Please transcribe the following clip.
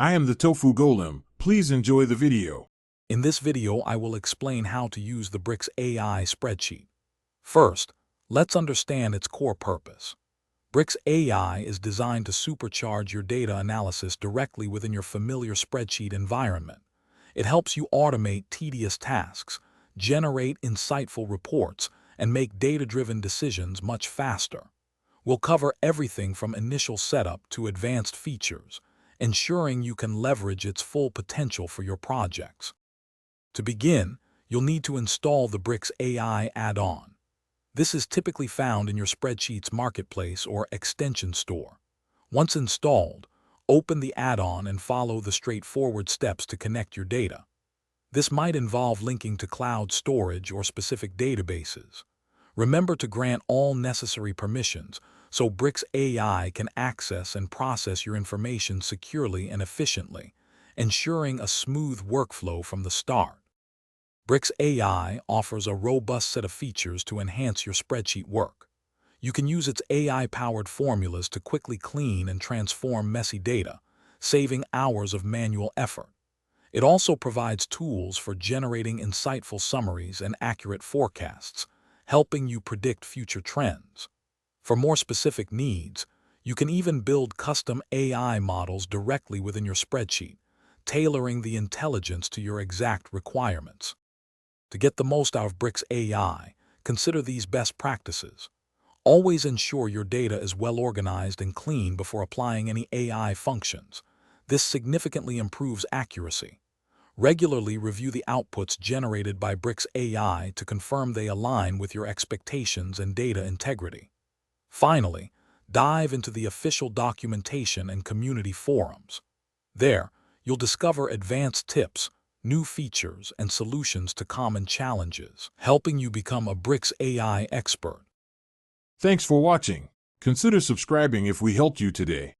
I am the Tofu Golem. Please enjoy the video. In this video, I will explain how to use the Bricks AI spreadsheet. First, let's understand its core purpose. Bricks AI is designed to supercharge your data analysis directly within your familiar spreadsheet environment. It helps you automate tedious tasks, generate insightful reports, and make data-driven decisions much faster. We'll cover everything from initial setup to advanced features, ensuring you can leverage its full potential for your projects. To begin, you'll need to install the Bricks AI add-on. This is typically found in your spreadsheet's marketplace or extension store. Once installed, open the add-on and follow the straightforward steps to connect your data. This might involve linking to cloud storage or specific databases. Remember to grant all necessary permissions so Bricks AI can access and process your information securely and efficiently, ensuring a smooth workflow from the start. Bricks AI offers a robust set of features to enhance your spreadsheet work. You can use its AI-powered formulas to quickly clean and transform messy data, saving hours of manual effort. It also provides tools for generating insightful summaries and accurate forecasts, helping you predict future trends. For more specific needs, you can even build custom AI models directly within your spreadsheet, tailoring the intelligence to your exact requirements. To get the most out of Bricks AI, consider these best practices. Always ensure your data is well organized and clean before applying any AI functions. This significantly improves accuracy. Regularly review the outputs generated by Bricks AI to confirm they align with your expectations and data integrity. Finally, dive into the official documentation and community forums. There, you'll discover advanced tips, new features, and solutions to common challenges, helping you become a Bricks AI expert. Thanks for watching. Consider subscribing if we helped you today.